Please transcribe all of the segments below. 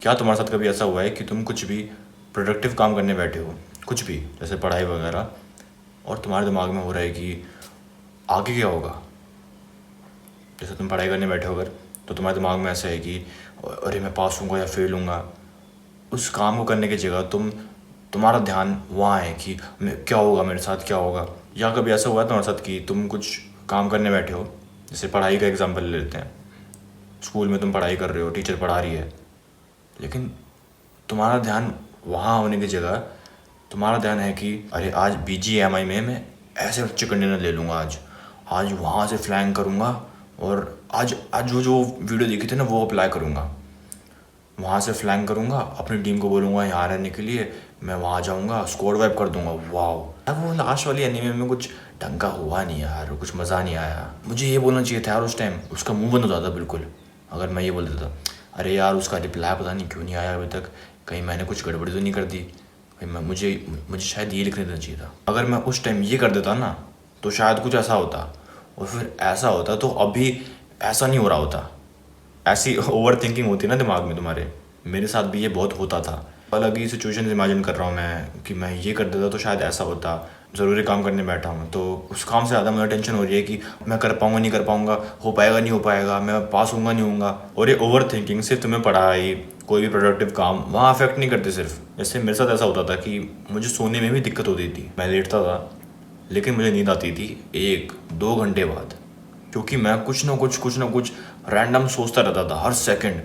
क्या तुम्हारे साथ कभी ऐसा हुआ है कि तुम कुछ भी प्रोडक्टिव काम करने बैठे हो, कुछ भी जैसे पढ़ाई वगैरह, और तुम्हारे दिमाग में हो रहा है कि आगे क्या होगा? जैसे तुम पढ़ाई करने बैठे हो अगर, तो तुम्हारे दिमाग में ऐसा है कि अरे मैं पास होऊंगा या फेल होऊंगा। उस काम को करने की जगह तुम्हारा ध्यान वहाँ है कि क्या होगा, मेरे साथ क्या होगा। या कभी ऐसा हुआ है तुम्हारे साथ कि तुम कुछ काम करने बैठे हो, जैसे पढ़ाई का एग्जाम्पल ले लेते हैं। स्कूल में तुम पढ़ाई कर रहे हो, टीचर पढ़ा रही है, लेकिन तुम्हारा ध्यान वहाँ होने की जगह तुम्हारा ध्यान है कि अरे आज BGMI में मैं ऐसे चिकन डिनर ले लूँगा, आज आज वहाँ से फ्लैंक करूँगा, और आज आज जो जो वीडियो देखी थी ना वो अप्लाई करूँगा, वहाँ से फ्लैंक करूँगा, अपनी टीम को बोलूँगा यहाँ रहने के लिए, मैं वहाँ जाऊँगा, स्कोर वाइप कर दूँगा। वाओ यार, वो लास्ट वाली एनीमे में कुछ ढंग का हुआ नहीं यार, कुछ मज़ा नहीं आया। मुझे ये बोलना चाहिए था यार उस टाइम, उसका मुंह बंद हो जाता बिल्कुल अगर मैं ये बोल देता अरे यार उसका रिप्लाई पता नहीं क्यों नहीं आया अभी तक, कहीं मैंने कुछ गड़बड़ी तो नहीं कर दी, कहीं मुझे मुझे शायद ये लिखने देना चाहिए था। अगर मैं उस टाइम ये कर देता ना तो शायद कुछ ऐसा होता, और फिर ऐसा होता तो अभी ऐसा नहीं हो रहा होता। ऐसी ओवर थिंकिंग होती ना दिमाग में तुम्हारे, मेरे साथ भी ये बहुत होता था। अलग ही सिचुएशन इमेजिन कर रहा हूँ मैं कि मैं ये कर देता तो शायद ऐसा होता। ज़रूरी काम करने बैठा हूँ तो उस काम से ज़्यादा मुझे टेंशन हो रही है कि मैं कर पाऊँगा नहीं कर पाऊँगा, हो पाएगा नहीं हो पाएगा, मैं पास होऊंगा नहीं होऊंगा। और ये ओवर थिंकिंग सिर्फ तुम्हें पढ़ाई, कोई भी प्रोडक्टिव काम वहाँ अफेक्ट नहीं करते सिर्फ। जैसे मेरे साथ ऐसा होता था कि मुझे सोने में भी दिक्कत होती थी, मैं लेटता था लेकिन मुझे नींद आती थी 1-2 घंटे बाद, क्योंकि मैं कुछ ना कुछ रैंडम सोचता रहता था हर सेकंड।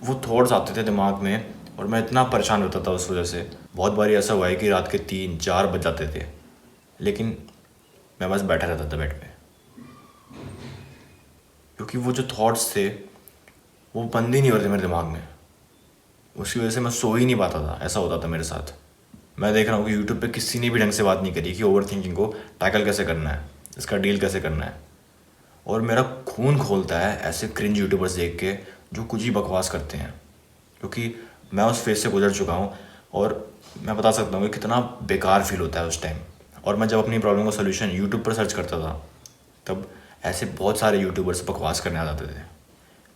वो थॉट्स आते थे दिमाग में और मैं इतना परेशान होता था उस वजह से। बहुत बार ऐसा हुआ है कि रात के 3-4 बज जाते थे, लेकिन मैं बस बैठा रहता था बेड पे, क्योंकि वो जो थॉट्स थे वो बंद ही नहीं हो रहे थे मेरे दिमाग में। उसकी वजह से मैं सो ही नहीं पाता था। ऐसा होता था मेरे साथ। मैं देख रहा हूँ कि यूट्यूब पे किसी ने भी ढंग से बात नहीं करी कि ओवर थिंकिंग को टैकल कैसे करना है, इसका डील कैसे करना है। और मेरा खून खोलता है ऐसे क्रिंज यूट्यूबर्स देख के जो कुछ ही बकवास करते हैं, क्योंकि मैं उस फेज से गुजर चुका हूँ और मैं बता सकता हूँ कि कितना बेकार फील होता है उस टाइम। और मैं जब अपनी प्रॉब्लम का सोल्यूशन यूट्यूब पर सर्च करता था तब ऐसे बहुत सारे यूट्यूबर्स बकवास करने आ जाते थे।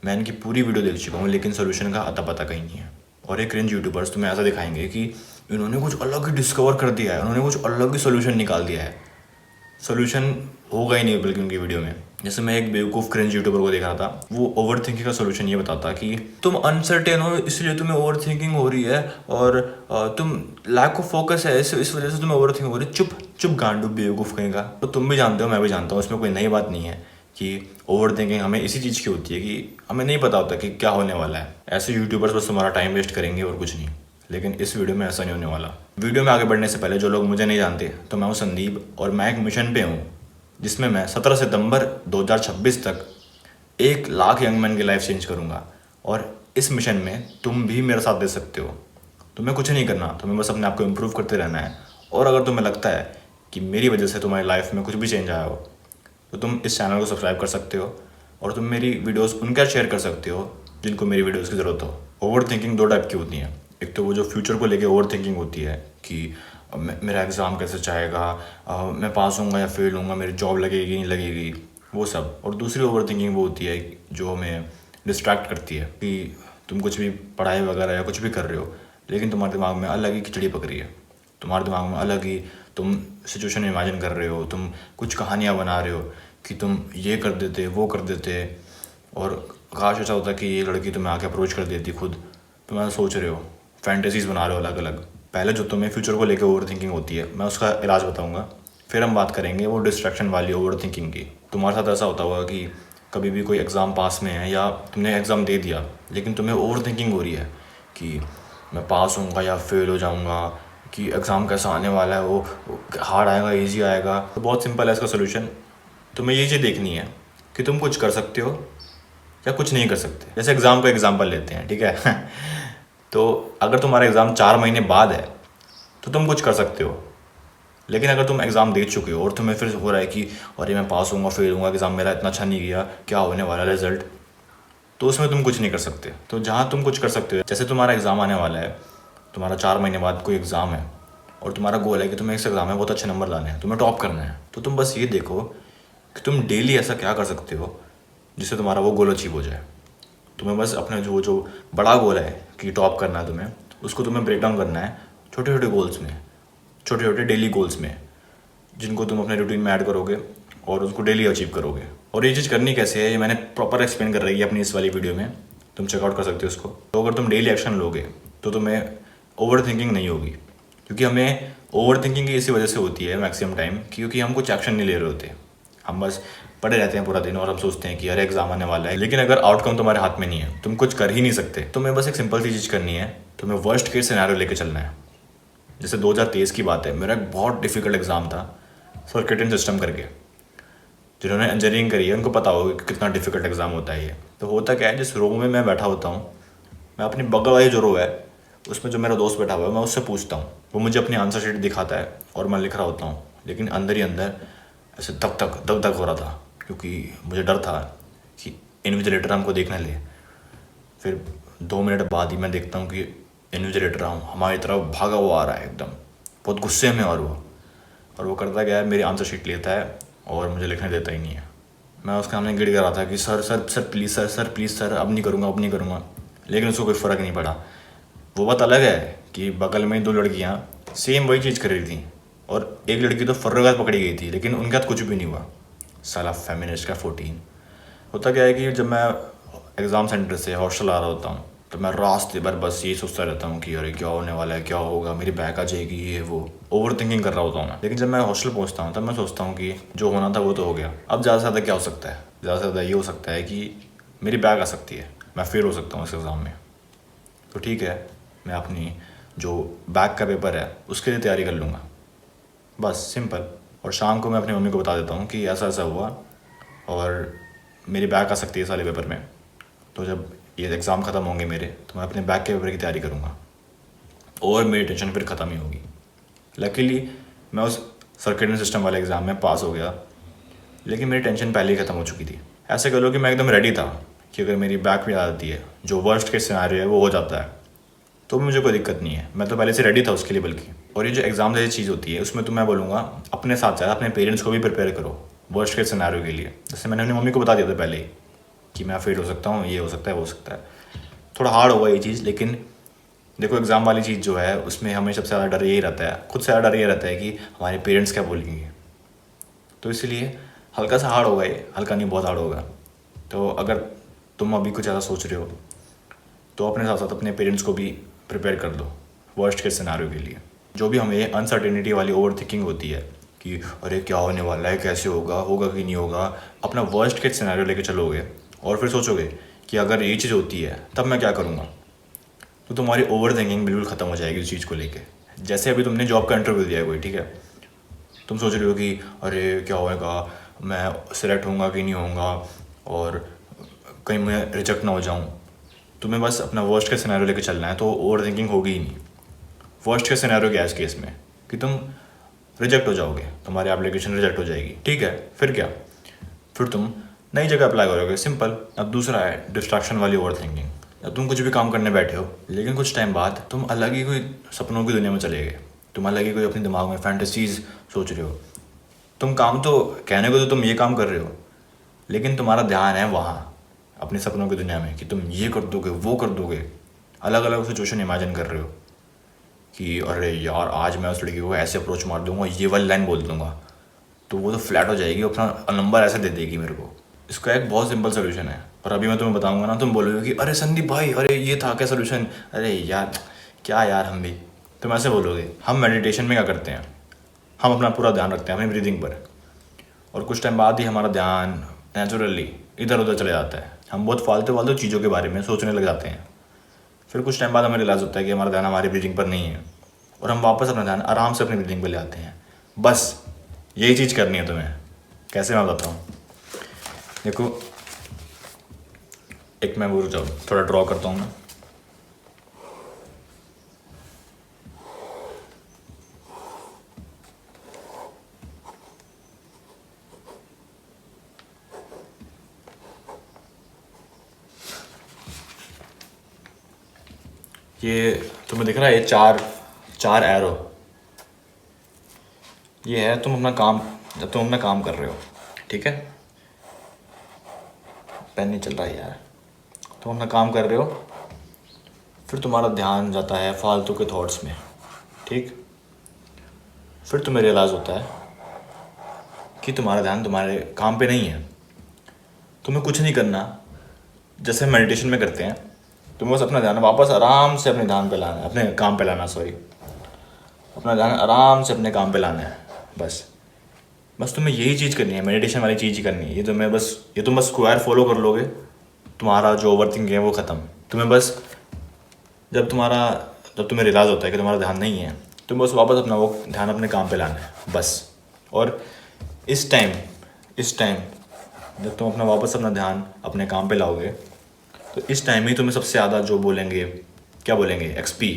मैं इनकी पूरी वीडियो देख चुका हूँ लेकिन सोल्यूशन का अता पता कहीं नहीं है। और ये क्रिंज यूट्यूबर्स तुम्हें ऐसा दिखाएंगे कि इन्होंने कुछ अलग ही डिस्कवर कर दिया है, उन्होंने कुछ अलग ही सोल्यूशन निकाल दिया है। सोल्यूशन होगा ही नहीं बल्कि उनकी वीडियो में। जैसे मैं एक बेवकूफ़ क्रिंज यूट्यूबर को देख रहा था, वो ओवर थिंकिंग का सोल्यूशन ये बताता कि तुम अनसर्टेन हो इसलिए तुम्हें ओवर थिंकिंग हो रही है, और तुम लैक ऑफ फोकस है इस वजह से तुम्हें ओवर थिंकिंग हो रही है। चुप चुप गांडू बेवकूफ़ कहीं का। तो तुम भी जानते हो, मैं भी जानता हूँ, इसमें कोई नई बात नहीं है कि ओवर थिंकिंग हमें इसी चीज़ की होती है कि हमें नहीं पता होता कि क्या होने वाला है। ऐसे यूट्यूबर्स बस तुम्हारा टाइम वेस्ट करेंगे और कुछ नहीं। लेकिन इस वीडियो में ऐसा नहीं होने वाला। वीडियो में आगे बढ़ने से पहले जो लोग मुझे नहीं जानते, तो मैं हूँ संदीप और मैं एक मिशन पे हूँ जिसमें मैं 17 सितंबर 2026 तक 1 लाख यंग मैन की लाइफ चेंज करूँगा। और इस मिशन में तुम भी मेरा साथ दे सकते हो। तुम्हें कुछ नहीं करना, तुम्हें बस अपने आप को इम्प्रूव करते रहना है। और अगर तुम्हें लगता है कि मेरी वजह से तुम्हारी लाइफ में कुछ भी चेंज आया हो, तो तुम इस चैनल को सब्सक्राइब कर सकते हो और तुम मेरी वीडियोस उनके साथ शेयर कर सकते हो जिनको मेरी वीडियोस की ज़रूरत हो। ओवर थिंकिंग 2 टाइप की होती हैं। एक तो वो जो फ्यूचर को लेके ओवर थिंकिंग होती है कि मेरा एग्ज़ाम कैसे जाएगा, मैं पास होऊंगा या फेल होऊंगा, मेरी जॉब लगेगी नहीं लगेगी, वो सब। और दूसरी ओवर थिंकिंग वो होती है जो हमें डिस्ट्रैक्ट करती है कि तुम कुछ भी पढ़ाई वगैरह या कुछ भी कर रहे हो लेकिन तुम्हारे दिमाग में अलग ही खिचड़ी पक रही है, तुम्हारे दिमाग में अलग ही तुम सिचुएशन इमेजिन कर रहे हो, तुम कुछ कहानियाँ बना रहे हो कि तुम ये कर देते वो कर देते, और काश ऐसा होता कि ये लड़की तुम्हें आके अप्रोच कर देती खुद। तुम ऐसा सोच रहे हो, फैंटेसीज बना रहे हो अलग अलग। पहले जो तुम्हें फ्यूचर को लेकर ओवर थिंकिंग होती है मैं उसका इलाज बताऊंगा, फिर हम बात करेंगे वो डिस्ट्रैक्शन वाली ओवर थिंकिंग की। तुम्हारे साथ ऐसा होता होगा कि कभी भी कोई एग्ज़ाम पास में है या तुमने एग्ज़ाम दे दिया लेकिन तुम्हें ओवर थिंकिंग हो रही है कि मैं पास होऊंगा या फेल हो जाऊंगा, कि एग्ज़ाम कैसा आने वाला है, वो हार्ड आएगा ईजी आएगा। तो बहुत सिंपल है इसका सोल्यूशन। तुम्हें ये चीज़ देखनी है कि तुम कुछ कर सकते हो या कुछ नहीं कर सकते। जैसे एग्ज़ाम का एग्जाम्पल लेते हैं, ठीक है तो अगर तुम्हारा एग्ज़ाम 4 महीने बाद है तो तुम कुछ कर सकते हो। लेकिन अगर तुम एग्ज़ाम दे चुके हो और तुम्हें फिर हो रहा है कि अरे मैं पास होऊंगा फेल होऊंगा, एग्ज़ाम मेरा इतना अच्छा नहीं गया, क्या होने वाला रिजल्ट, तो उसमें तुम कुछ नहीं कर सकते। तो जहाँ तुम कुछ कर सकते हो, जैसे तुम्हारा एग्ज़ाम आने वाला है, तुम्हारा 4 महीने बाद कोई एग्ज़ाम है और तुम्हारा गोल है कि तुम्हें इस एग्ज़ाम में बहुत अच्छे नंबर लाने हैं, तुम्हें टॉप करना है, तो तुम बस ये देखो कि तुम डेली ऐसा क्या कर सकते हो जिससे तुम्हारा वो गोल अचीव हो जाए। तुम्हें बस अपना जो जो बड़ा गोल है कि टॉप करना है तुम्हें, उसको तुम्हें ब्रेक डाउन करना है छोटे छोटे गोल्स में, छोटे छोटे डेली गोल्स में, जिनको तुम अपने रूटीन में ऐड करोगे और उसको डेली अचीव करोगे। और ये चीज़ करनी कैसे है ये मैंने प्रॉपर एक्सप्लेन कर रही है अपनी इस वाली वीडियो में, तुम चेकआउट कर सकते हो उसको। तो अगर तुम डेली एक्शन लोगे तो तुम्हें ओवर थिंकिंग नहीं होगी, क्योंकि हमें ओवर थिंकिंग इसी वजह से होती है मैक्सिमम टाइम, क्योंकि हम कुछ एक्शन नहीं ले रहे होते, हम बस पढ़े रहते हैं पूरा दिन और हम सोचते हैं कि अरे एग्जाम आने वाला है, लेकिन अगर आउटकम तुम्हारे हाथ में नहीं है, तुम कुछ कर ही नहीं सकते। तुम्हें बस एक सिंपल सी चीज़ करनी है, तुम्हें वर्स्ट केस सिनेरियो लेके चलना है। जैसे 2023 की बात है, मेरा एक बहुत डिफिकल्ट एग्जाम था सर्किट सिस्टम करके। जिन्होंने इंजीनियरिंग करी है उनको पता होगा कि कितना डिफिकल्ट एग्जाम होता है ये। तो होता क्या है, जिस रो में मैं बैठा होता हूँ, मैं अपनी बगल वाली जो रो है उसमें जो मेरा दोस्त बैठा हुआ है, मैं उससे पूछता हूँ, वो मुझे अपनी आंसर शीट दिखाता है और मैं लिख रहा होता हूँ, लेकिन अंदर ही अंदर ऐसे धक धक हो रहा था, क्योंकि मुझे डर था कि इन्विजिलेटर हमको देखना ले। फिर 2 मिनट बाद ही मैं देखता हूँ कि इन्विजिलेटर हमारी तरफ भागा हुआ आ रहा है एकदम बहुत गुस्से में, और वो करता क्या है, मेरी आंसर शीट लेता है और मुझे लिखने देता ही नहीं है। मैं उसके सामने गिड़ कर रहा था कि sir sir sir please sir sir please sir अब नहीं करूँगा अब नहीं करूँगा, लेकिन उसको कोई फ़र्क नहीं पड़ा। वो बात अलग है कि बगल में 2 लड़कियाँ सेम वही चीज़ कर रही थी और एक लड़की तो फर्रुखात पकड़ी गई थी, लेकिन उनके हाथ कुछ भी नहीं हुआ। साला फेमिनिस्ट का 14। होता क्या है कि जब मैं एग्ज़ाम सेंटर से हॉस्टल आ रहा होता हूँ तो मैं रास्ते भर बस यही सोचता रहता हूँ कि अरे क्या होने वाला है, क्या होगा, मेरी बैक आ जाएगी, ये वो ओवर थिंकिंग कर रहा होता हूँ मैं। लेकिन जब मैं हॉस्टल पहुँचता हूँ तब मैं सोचता हूँ कि जो होना था वो तो हो गया, अब ज़्यादा से ज़्यादा क्या हो सकता है, ज़्यादा से ज़्यादा ये हो सकता है कि मेरी बैक आ सकती है, मैं फेल हो सकता हूँ इस एग्ज़ाम में। तो ठीक है, मैं अपनी जो बैक का पेपर है उसके लिए तैयारी कर लूँगा, बस सिंपल। और शाम को मैं अपनी मम्मी को बता देता हूँ कि ऐसा ऐसा हुआ और मेरी बैक आ सकती है इस वाले पेपर में, तो जब ये एग्ज़ाम ख़त्म होंगे मेरे तो मैं अपने बैक के पेपर की तैयारी करूँगा और मेरी टेंशन फिर ख़त्म ही होगी। लकीली मैं उस सर्किट सिस्टम वाले एग्ज़ाम में पास हो गया, लेकिन मेरी टेंशन पहले ही ख़त्म हो चुकी थी। ऐसे कह लो कि मैं एकदम रेडी था कि अगर मेरी बैक भी आ जाती है, जो वर्स्ट केस सिनेरियो है वो हो जाता है, तो मुझे कोई दिक्कत नहीं है, मैं तो पहले से रेडी था उसके लिए। बल्कि और ये जो एग्ज़ाम जैसी चीज़ होती है उसमें तो मैं बोलूँगा अपने साथ साथ अपने पेरेंट्स को भी प्रिपेयर करो वर्स्ट केस सिनेरियो के लिए। जैसे मैंने अपनी मम्मी को बता दिया था पहले ही कि मैं फेल हो सकता हूँ, ये हो सकता है वो हो सकता है। थोड़ा हार्ड होगा ये चीज़, लेकिन देखो एग्ज़ाम वाली चीज़ जो है उसमें हमें सबसे ज़्यादा डर यही रहता है, खुद से ज़्यादा डर ये रहता है कि हमारे पेरेंट्स क्या बोलेंगे। तो इसलिए हल्का सा हार्ड होगा ये, हल्का नहीं बहुत हार्ड होगा। तो अगर तुम अभी कुछ ज़्यादा सोच रहे हो तो अपने साथ साथ अपने पेरेंट्स को भी प्रिपेयर कर दो वर्स्ट केस सिनेरियो के लिए। जो भी हमें अनसर्टेनिटी वाली ओवर थिंकिंग होती है कि अरे क्या होने वाला है, कैसे होगा, होगा कि नहीं होगा, अपना वर्स्ट केस सिनेरियो लेके चलोगे और फिर सोचोगे कि अगर ये चीज़ होती है तब मैं क्या करूँगा, तो तुम्हारी ओवर थिंकिंग बिल्कुल ख़त्म हो जाएगी उस चीज़ को लेके। जैसे अभी तुमने जॉब का इंटरव्यू दिया है कोई, ठीक है, तुम सोच रहे हो कि अरे क्या होएगा, मैं सिलेक्ट होऊंगा कि नहीं होऊंगा और कहीं मैं रिजेक्ट ना हो जाऊँ। तुम्हें बस अपना वर्स्ट केस सिनेरियो लेके चलना है, तो ओवर थिंकिंग होगी ही नहीं। वर्स्ट केस सिनेरियो क्या है इस केस में कि तुम रिजेक्ट हो जाओगे, तुम्हारी एप्लीकेशन रिजेक्ट हो जाएगी, ठीक है, फिर क्या, फिर तुम नई जगह अप्लाई करोगे, सिंपल। अब दूसरा है डिस्ट्रैक्शन वाली ओवर थिंकिंग। अब तुम कुछ भी काम करने बैठे हो, लेकिन कुछ टाइम बाद तुम अलग ही कोई सपनों की दुनिया में चले गए, तुम अलग ही कोई अपने दिमाग में फैंटेसीज सोच रहे हो। तुम काम तो कहने को तो तुम ये काम कर रहे हो, लेकिन तुम्हारा ध्यान है वहाँ अपने सपनों की दुनिया में कि तुम ये कर दोगे वो कर दोगे, अलग अलग सिचुएशन इमेजिन कर रहे हो कि अरे यार आज मैं उस लड़की को ऐसे अप्रोच मार दूंगा, ये वाली लाइन बोल दूंगा तो वो तो फ्लैट हो जाएगी, अपना नंबर ऐसे दे देगी मेरे को। इसका एक बहुत सिंपल सोल्यूशन है, और अभी मैं तुम्हें बताऊंगा ना, तुम बोलोगे कि अरे संदीप भाई अरे ये था क्या सोल्यूशन, अरे यार क्या यार हम भी, तुम ऐसे बोलोगे। हम मेडिटेशन में क्या करते हैं, हम अपना पूरा ध्यान रखते हैं अपनी ब्रीदिंग पर, और कुछ टाइम बाद ही हमारा ध्यान नेचुरली इधर उधर चले जाता है, हम बहुत फालतू फालतू चीज़ों के बारे में सोचने लग जाते हैं। फिर कुछ टाइम बाद हमें रियलाइज़ होता है कि हमारा ध्यान हमारी ब्रीदिंग पर नहीं है, और हम वापस अपना ध्यान आराम से अपनी ब्रीदिंग पर ले आते हैं। बस यही चीज़ करनी है तुम्हें। कैसे मैं बताता हूँ, देखो एक मैं वो जाओ थोड़ा ड्रॉ करता हूँ मैं। ये तुम्हें दिख रहा है, ये चार एरो, ये है तुम अपना काम, जब तुम अपना काम कर रहे हो, ठीक है, पेन नहीं चल रहा है यार, तुम अपना काम कर रहे हो, फिर तुम्हारा ध्यान जाता है फालतू के थॉट्स में, ठीक। फिर तुम्हें रियलाइज़ होता है कि तुम्हारा ध्यान तुम्हारे काम पे नहीं है। तुम्हें कुछ नहीं करना, जैसे मेडिटेशन में करते हैं, तुम्हें बस अपना ध्यान वापस आराम से अपने ध्यान पे लाना है, अपने काम पे लाना, सॉरी, अपना ध्यान आराम से अपने काम पे लाना है। बस तुम्हें यही चीज़ करनी है, मेडिटेशन वाली चीज़ ही करनी है। ये तुम बस स्क्वायर फॉलो कर लोगे, तुम्हारा जो ओवर थिंकिंग है वो ख़त्म। जब तुम्हें रियलाइज़ होता है कि तुम्हारा ध्यान नहीं है, तुम्हें बस वापस अपना वो ध्यान अपने काम पे लाना है बस। और इस टाइम जब तुम वापस अपना ध्यान अपने काम पे लाओगे, तो इस टाइम ही तुम्हें सबसे ज़्यादा जो बोलेंगे, क्या बोलेंगे, एक्सपी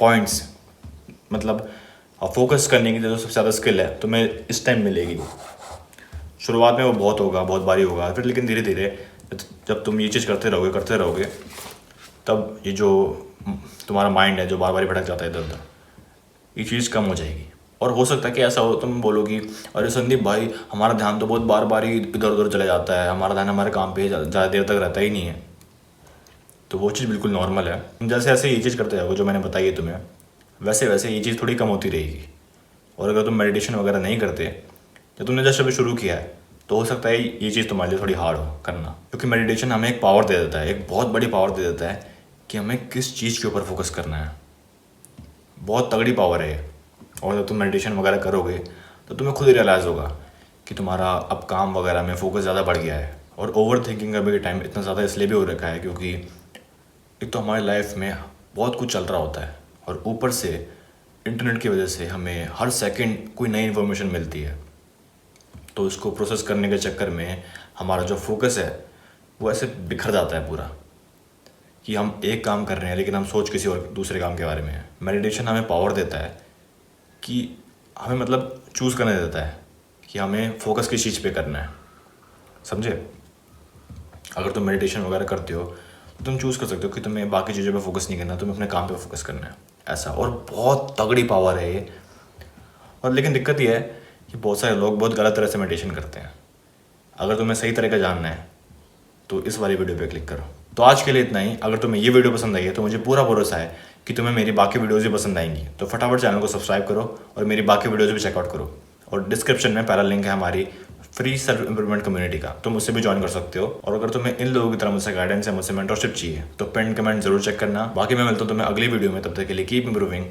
पॉइंट्स, मतलब फोकस करने की जो सबसे ज़्यादा स्किल है तुम्हें इस टाइम मिलेगी। शुरुआत में वो बहुत भारी होगा, फिर लेकिन धीरे धीरे जब तुम ये चीज़ करते रहोगे, तब ये जो तुम्हारा माइंड है जो बार बार भटक जाता है इधर उधर, ये चीज़ कम हो जाएगी। और हो सकता है कि ऐसा हो, तुम बोलोगी अरे संदीप भाई, हमारा ध्यान तो बहुत बार बार ही इधर उधर चला जाता है, हमारा ध्यान हमारे काम पे ज़्यादा देर तक रहता ही नहीं है। तो वो चीज़ बिल्कुल नॉर्मल है। जैसे जैसे ये चीज़ करते जाओगे जो मैंने बताई है तुम्हें, वैसे वैसे ये चीज़ थोड़ी कम होती रहेगी। और अगर तुम मेडिटेशन वगैरह नहीं करते, या तुमने जस्ट अभी शुरू किया है, तो हो सकता है ये चीज़ तुम्हारे लिए थोड़ी हार्ड हो करना, क्योंकि मेडिटेशन हमें एक पावर दे देता है, एक बहुत बड़ी पावर दे देता है कि हमें किस चीज़ के ऊपर फोकस करना है। बहुत तगड़ी पावर है। और जब तुम मेडिटेशन वगैरह करोगे तो तुम्हें खुद ही रियलाइज़ होगा कि तुम्हारा अब काम वगैरह में फोकस ज़्यादा बढ़ गया है। और ओवर थिंकिंग का भी टाइम इतना ज़्यादा इसलिए भी हो रखा है क्योंकि एक तो हमारी लाइफ में बहुत कुछ चल रहा होता है, और ऊपर से इंटरनेट की वजह से हमें हर सेकंड कोई नई इन्फॉर्मेशन मिलती है। तो इसको प्रोसेस करने के चक्कर में हमारा जो फोकस है वो ऐसे बिखर जाता है पूरा, कि हम एक काम कर रहे हैं लेकिन हम सोच किसी और दूसरे काम के बारे में है। मेडिटेशन हमें पावर देता है कि हमें मतलब चूज़ करने देता है कि हमें फोकस किस चीज़ पे करना है, समझे। अगर तुम मेडिटेशन वगैरह करते हो तो तुम चूज़ कर सकते हो कि तुम्हें बाकी चीज़ों पे फोकस नहीं करना, तुम्हें अपने काम पे फोकस करना है, ऐसा। और बहुत तगड़ी पावर है ये। और लेकिन दिक्कत ये है कि बहुत सारे लोग बहुत गलत तरह से मेडिटेशन करते हैं। अगर तुम्हें सही तरीका जानना है तो इस वाली वीडियो पे क्लिक करो। तो आज के लिए इतना ही। अगर तुम्हें ये वीडियो पसंद आई है तो मुझे पूरा भरोसा है कि तुम्हें मेरी बाकी वीडियोज़ भी पसंद आएंगी। तो फटाफट चैनल को सब्सक्राइब करो और मेरी बाकी वीडियोज़ भी चेकआउट करो। और डिस्क्रिप्शन में पहला लिंक है हमारी फ्री सेल्फ इंप्रूवमेंट कम्युनिटी का, तुम उससे भी ज्वाइन कर सकते हो। और अगर तुम्हें इन लोगों की तरह मुझसे गाइडेंस या मुझसे मेंटरशिप चाहिए तो पिन कमेंट जरूर चेक करना। बाकी मैं मिलता हूँ तुम्हें अगली वीडियो में, तब तक के लिए कीप इंप्रूविंग।